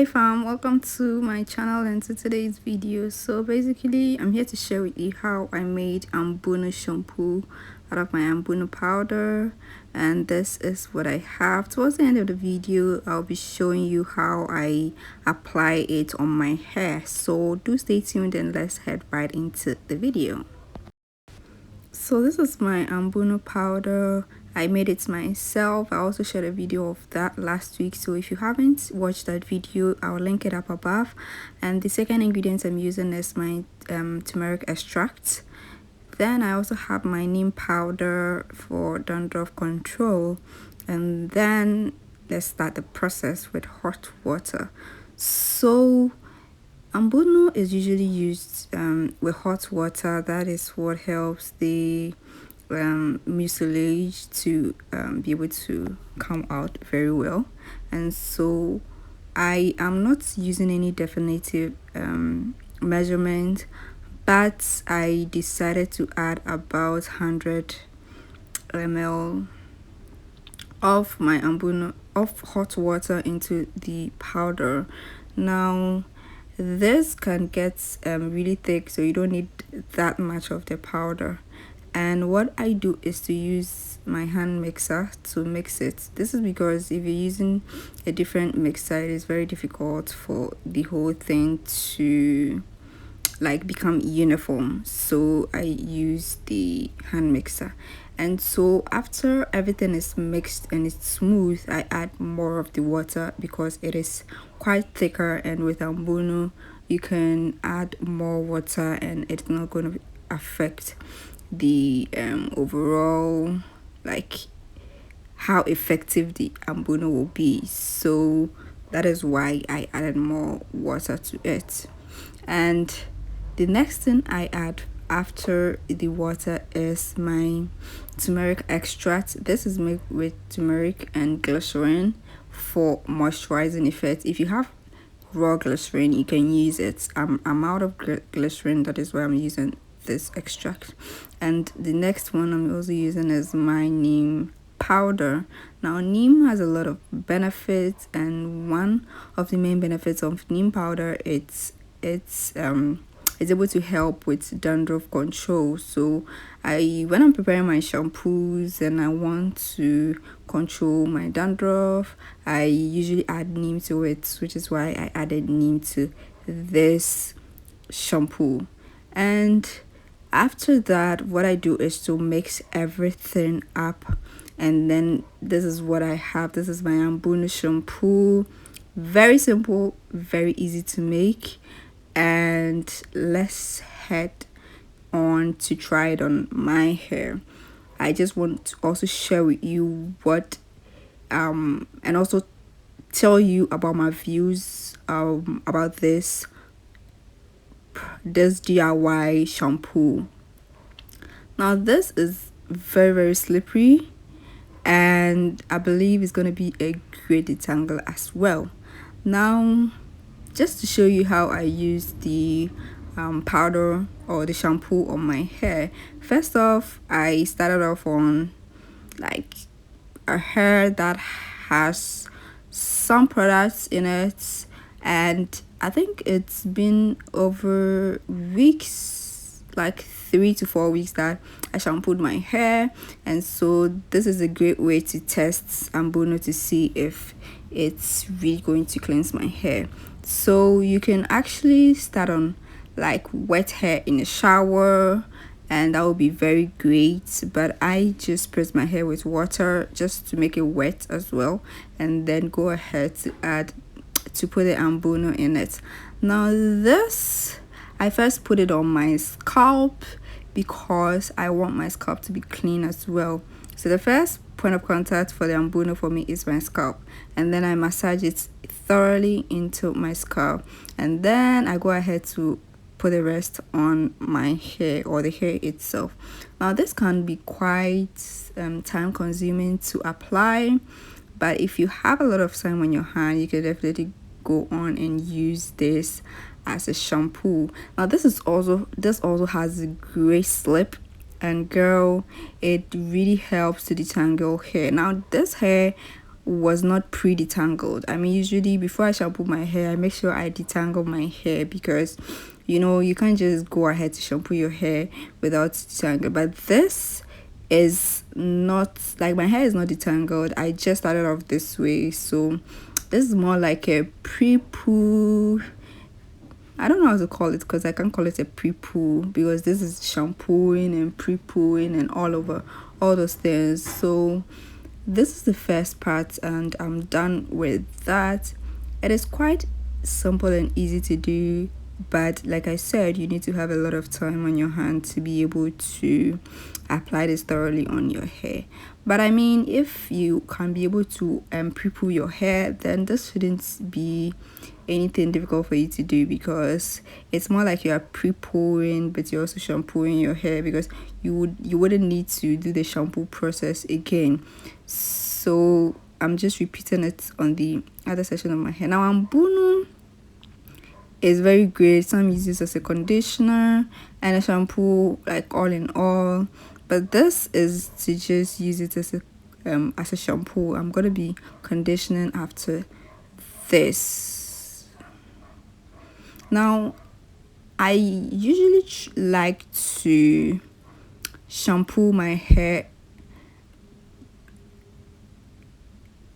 Hey fam, welcome to my channel and to today's video. So basically I'm here to share with you how I made Ambunu shampoo out of my Ambunu powder, and this is what I have. Towards the end of the video I'll be showing you how I apply it on my hair, so do stay tuned and let's head right into the video. So this is my Ambunu powder. I made it myself. I also shared a video of that last week, so if you haven't watched that video I'll link it up above. And the second ingredient I'm using is my turmeric extract. Then I also have my neem powder for dandruff control, and then let's start the process with hot water. So Ambunu is usually used with hot water. That is what helps the mucilage to be able to come out very well. And so I am not using any definitive measurement, but I decided to add about 100 ml of my Ambunu of hot water into the powder. Now this can get really thick, so you don't need that much of the powder. And what I do is to use my hand mixer to mix it. This is because if you're using a different mixer, it is very difficult for the whole thing to like become uniform, so I use the hand mixer. And so after everything is mixed and it's smooth, I add more of the water because it is quite thicker, and with Ambunu you can add more water and it's not going to affect the overall like how effective the Ambunu will be. So that is why I added more water to it. And the next thing I add after the water is my turmeric extract. This is made with turmeric and glycerin for moisturizing effect. If you have raw glycerin you can use it. I'm out of glycerin, that is why I'm using this extract. And the next one I'm also using is my neem powder. Now neem has a lot of benefits, and one of the main benefits of neem powder it's able to help with dandruff control. So when I'm preparing my shampoos and I want to control my dandruff, I usually add neem to it, which is why I added neem to this shampoo. And after that, what I do is to mix everything up, and then this is what I have. This is my Ambunu shampoo. Very simple, very easy to make, and let's head on to try it on my hair. I just want to also share with you what and also tell you about my views about this DIY shampoo. Now this is very slippery, and I believe it's going to be a great detangler as well. Now just to show you how I use the powder or the shampoo on my hair, first off I started off on like a hair that has some products in it, and I think it's been over weeks, like 3 to 4 weeks, that I shampooed my hair. And so this is a great way to test Ambunu to see if it's really going to cleanse my hair. So you can actually start on like wet hair in a shower, and that would be very great, but I just press my hair with water just to make it wet as well, and then go ahead to put the Ambunu in it. Now this, I first put it on my scalp because I want my scalp to be clean as well. So the first point of contact for the Ambunu for me is my scalp, and then I massage it thoroughly into my scalp, and then I go ahead to put the rest on my hair or the hair itself. Now this can be quite time consuming to apply, but if you have a lot of time on your hand you can definitely go on and use this as a shampoo. Now this also has a great slip, and girl, it really helps to detangle hair. Now this hair was not pre-detangled. I mean, usually before I shampoo my hair, I make sure I detangle my hair, because you can't just go ahead to shampoo your hair without detangle. But this is not like, my hair is not detangled. I just started off this way, so this is more like a pre-poo. I don't know how to call it, because I can't call it a pre-poo, because this is shampooing and pre-pooing and all over all those things. So this is the first part, and I'm done with that. It is quite simple and easy to do, but like I said, you need to have a lot of time on your hand to be able to apply this thoroughly on your hair. But I mean, if you can be able to pre-poo your hair, then this shouldn't be anything difficult for you to do, because it's more like you are pre-pooing but you're also shampooing your hair, because you wouldn't need to do the shampoo process again. So I'm just repeating it on the other section of my hair. Now, Ambunu is very great. Some use this as a conditioner and a shampoo, like all in all, but this is to just use it as a shampoo. I'm gonna be conditioning after this. Now, I usually like to shampoo my hair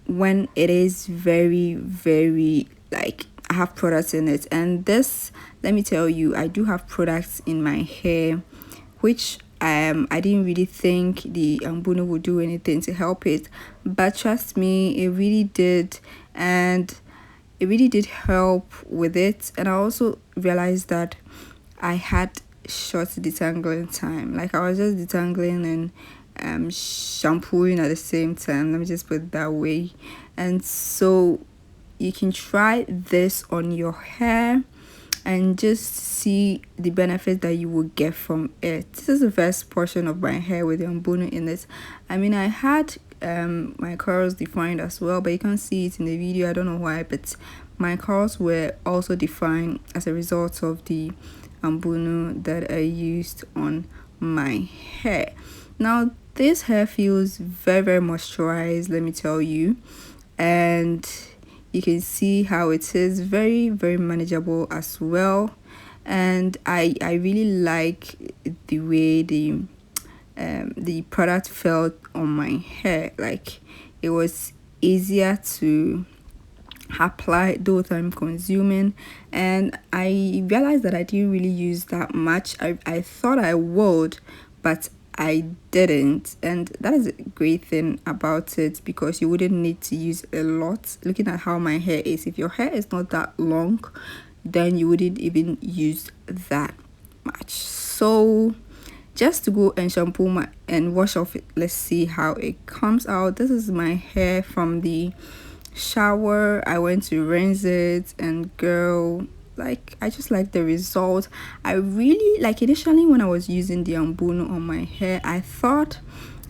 when it is very, very, like, I have products in it. And this, let me tell you, I do have products in my hair, which I didn't really think the Ambunu would do anything to help it, but trust me, it really did. And it really did help with it. And I also realized that I had short detangling time. Like, I was just detangling and shampooing at the same time. Let me just put it that way. And so you can try this on your hair and just see the benefit that you will get from it. This is the first portion of my hair with the Ambunu in it. I mean, I had my curls defined as well, but you can't see it in the video. I don't know why, but my curls were also defined as a result of the Ambunu that I used on my hair. Now, this hair feels very, very moisturized, let me tell you, and you can see how it is very, very manageable as well. And I really like the way the product felt on my hair. Like, it was easier to apply, though time consuming, and I realized that I didn't really use that much. I thought I would, but I didn't, and that is a great thing about it, because you wouldn't need to use a lot. Looking at how my hair is, if your hair is not that long, then you wouldn't even use that much. So just to go and shampoo my and wash off it, let's see how it comes out. This is my hair from the shower. I went to rinse it, and girl, like, I just like the result. I really like, initially when I was using the Ambunu on my hair, I thought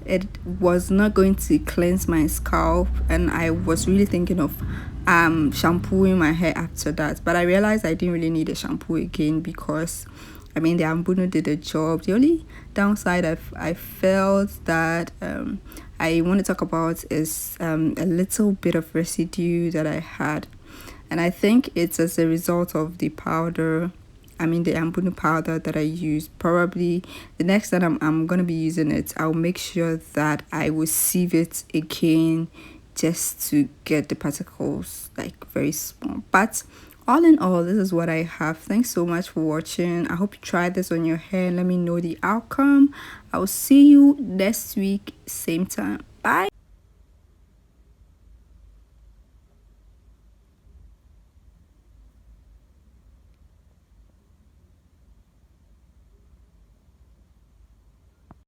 it was not going to cleanse my scalp, and I was really thinking of shampooing my hair after that, but I realized I didn't really need a shampoo again, because I mean, the Ambunu did a job. The only downside I felt that I want to talk about is a little bit of residue that I had, and I think it's as a result of the powder. I mean, the Ambunu powder that I used. Probably the next time I'm gonna be using it, I'll make sure that I will sieve it again, just to get the particles like very small. But all in all, this is what I have. Thanks so much for watching. I hope you try this on your hair and let me know the outcome. I'll see you next week, same time. Bye.